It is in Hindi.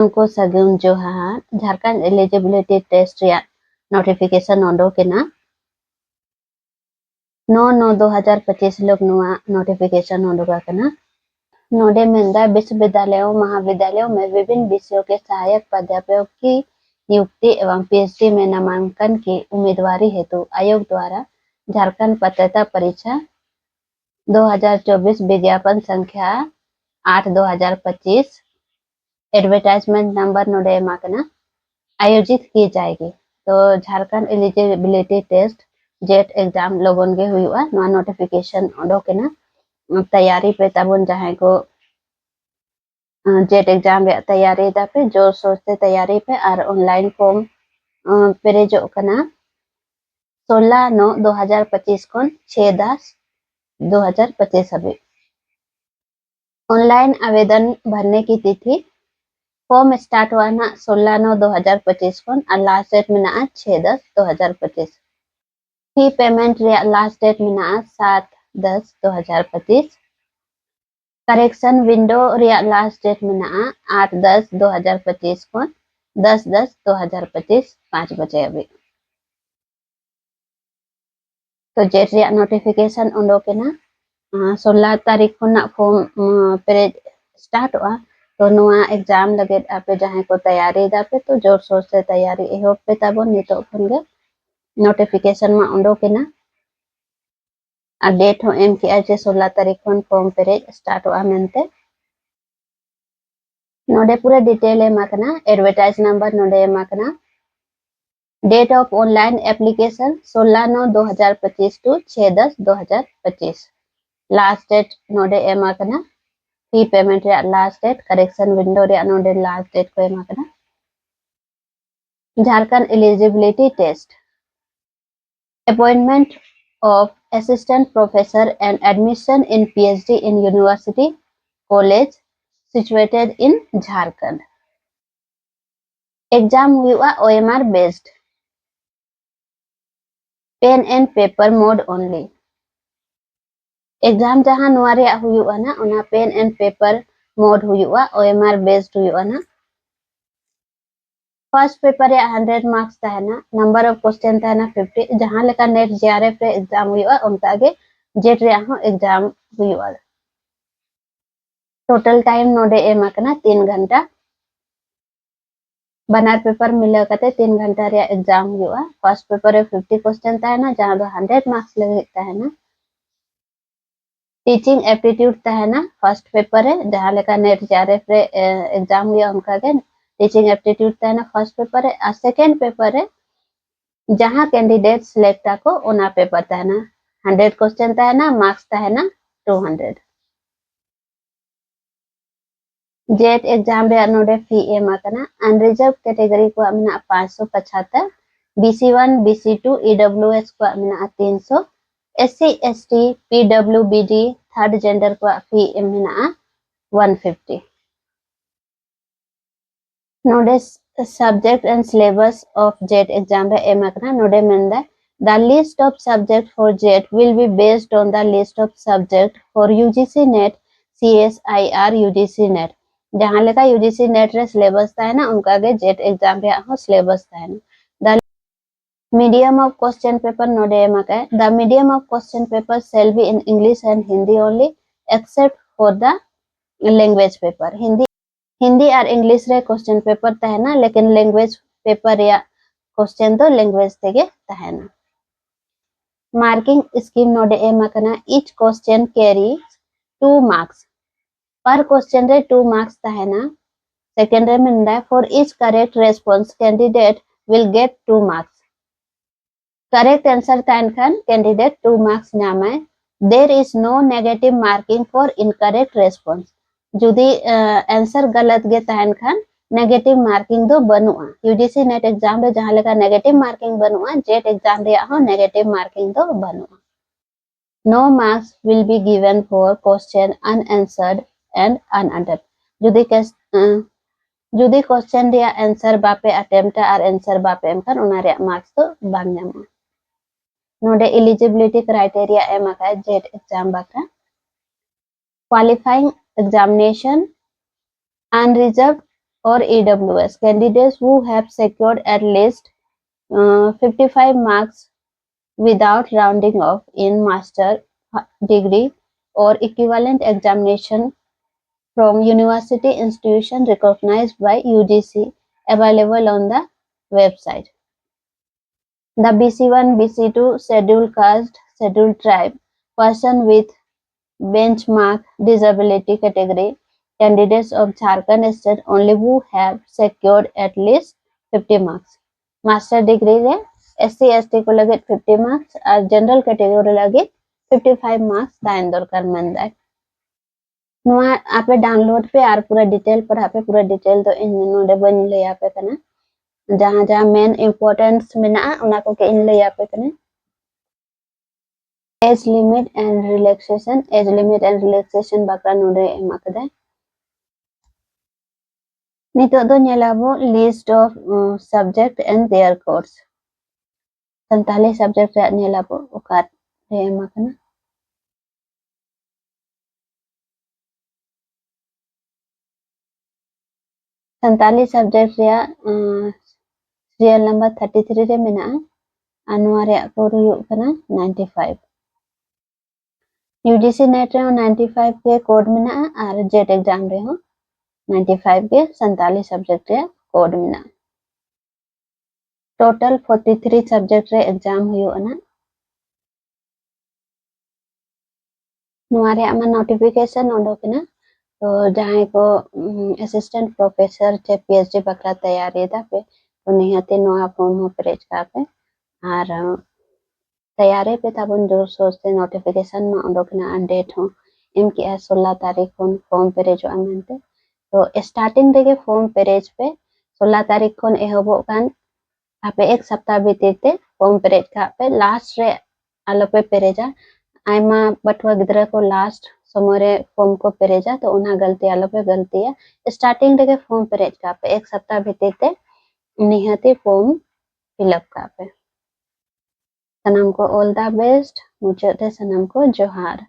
उनको सगुन जोहार झारखंड एलिजिबिलिटी टेस्ट या नोटिफिकेशन ओडोकेना 9/9/2025 लोग नुआ नोटिफिकेशन ओडोकाना नोडे मेंदा विश्वविद्यालयों महाविद्यालयों में विभिन्न विषयों के सहायक प्राध्यापकों की नियुक्ति एवं पीएचडी में नामांकन की उम्मीदवारी हेतु आयोग द्वारा झारखंड पात्रता परीक्षा 2024 विज्ञापन संख्या 8/2025 एडवर्टाइजमेंट नंबर नोडे माकना आयोजित की जाएगी। तो Jharkhand eligibility test JET exam लोगन के हुआ नवा नोटिफिकेशन ओडोकेना तैयारी पे तबन जहां को जेट एग्जाम तैयारी दापे जोर सोर से तैयारी पे और ऑनलाइन फॉर्म पेरेजो कना 16/9/2025 को 6/10/2025 अभी ऑनलाइन आवेदन भरने की तिथि फॉर्म स्टार्ट हुआ ना 16/9/2025 को और लास्ट डेट में ना 6/10/2025 फी पेमेंट लास्ट डेट में ना 7/10/2025 करेक्शन विंडो लास्ट डेट में ना 8/10/2025 को 10/10/2025 5 बजे अभी तो जेट नोटिफिकेशन उडोके ना 16 तारीख को ना फॉर्म पेरेज स्टार्ट हुआ तो नुआ एग्जाम लगे आपे जहां को तैयारी दापे तो जोर शोर से तैयारी एहो पे तबो नितो फनगे नोटिफिकेशन में उडोके ना डेट हो एम के 16 तारीख को फॉर्म पेरेज स्टार्ट हुआ मेनते नोडे पूरे डिटेल एमाकना एडवर्टाइज नंबर नोडे एमाकना date of online application 16/9/2025 to 6/10/2025 last date नोडे एमाकना fee payment last date correction window नोडे लास्ट डेट को एमाकना Jharkhand eligibility test appointment of assistant professor and admission in PhD in university college situated in Jharkhand exam हुआ OMR based pen and paper mode only exam जहां नुआरे हुआ ना उना पेन एंड पेपर मोड हुआ ओएमआर बेस्ड हुआ ना फर्स्ट पेपर 100 मार्क्स तहना नंबर ऑफ क्वेश्चन तहना 50 जहां लेका नेट जेआरएफ रे एग्जाम हुआ उनका आगे जेट रे हो एग्जाम हुआ टोटल टाइम नोडे एमाकना 3 घंटा बनार पेपर मिले कते 3 घंटा रे एग्जाम हुआ फर्स्ट पेपर रे 50 क्वेश्चन तहना जहां दो 100 मार्क्स लगे तहना टीचिंग एप्टीट्यूड तहना फर्स्ट पेपर है जहां लेका नेट जेआरएफ रे एग्जाम हुआ उनका आगे टीचिंग एप्टीट्यूड तहना फर्स्ट पेपर है और सेकंड पेपर है जहां कैंडिडेट सिलेक्ट को ओना पेपर तहना 100 क्वेश्चन तहना मार्क्स तहना 200 जेट एग्जाम रे नोडे फी एमाकना अनरिजर्व कैटेगरी को अमना 575 BC1 BC2 EWS को अमना 300 SC ST PWBD third gender को फी एमना 150 नोडे subject and syllabus of JET exam emakna node menda the list of subject for JET will be based on the list of subject for UGC NET CSIR UGC NET जहां लेका UGC NET रे syllabus था है ना उनका आगे JET exam रे हो syllabus था है ना the medium of question paper node emaka the medium of question paper shall be in English and Hindi only except for the language paper Hindi और इंग्लिश रे क्वेश्चन पेपर तहना लेकिन लैंग्वेज पेपर या क्वेश्चन तो लैंग्वेज तेगे तहना मार्किंग स्कीम नोडे एमाकना ईच क्वेश्चन कैरी 2 मार्क्स पर क्वेश्चन रे 2 मार्क्स तहना सेकंड रे मिंदा for each correct response candidate will get 2 marks correct answer तहन खान कैंडिडेट 2 मार्क्स नामे there is no negative marking for incorrect response जुदी आंसर गलत गे तहन खान नेगेटिव मार्किंग दो बनुआ यूजीसी नेट एग्जाम रे जहां लेका नेगेटिव मार्किंग बनुआ जेट एग्जाम रे हो नेगेटिव मार्किंग दो बनुआ no marks will be given for question unanswered and unattempt जुदी क्वेश्चन रे आंसर बापे अटेम्प्ट और आंसर बापे एमखान उना रे मार्क्स तो बांग नामा नोडे एलिजिबिलिटी क्राइटेरिया एमाका जेट एग्जाम बाका qualifying examination unreserved or EWS. Candidates who have secured at least 55 marks without rounding off in master degree or equivalent examination from university institution recognized by UGC available on the website. The BC1, BC2 scheduled caste, scheduled tribe, person with benchmark disability category, candidates of Jharkhand state only who have secured at least 50 marks. Master degree रे SC ST को लगे 50 marks और general category लगे 55 marks ताइन दरकार मंदा है नोआ आपे डाउनलोड पे आर पूरा डिटेल पर आपे पूरा डिटेल तो इन नोडे बन ले आपे कना जहाँ जहाँ मेन इम्पोर्टेंस मेना उना को के इन ले आपे कना age limit and relaxation bakra node emakada nito do nyelabo list of subject and their course santali subject ra nyelabo ukat re emakana santali subject ria serial number 33 re mena anwar ya ko ruyuk kana 95 UGC net re 95 के कोड में और जेट एग्जाम रे हो 95 के 47 सब्जेक्ट रे कोड में टोटल 43 सब्जेक्ट रे एग्जाम हुयो ना नुआरे आमा नोटिफिकेशन ओडोकना तो जहां को असिस्टेंट प्रोफेसर चे पीएचडी बकरा तैयारी दा पे तो निहते नोआ फॉर्म हो पेज का पे और तैयारी पे तबन जो सोचते नोटिफिकेशन में ओडोकना डेट हो इनकी 16 तारीख को फॉर्म पेज अमेंते तो स्टार्टिंग देके फॉर्म पेज पे 16 तारीख को एहबो कान आपे एक सप्ताह बीते फॉर्म पेज का पे लास्ट रे आलो पे पेरेजा आयमा बटवा गिदरा को लास्ट समोरे फॉर्म को पेरेजा तो उन्हा गलती आलो पे गलती है स्टार्टिंग देके फॉर्म पेज का पे एक सप्ताह बीते निहते फॉर्म फिलअप का पे सनम को ऑल द बेस्ट मुझे सनम को जोहार।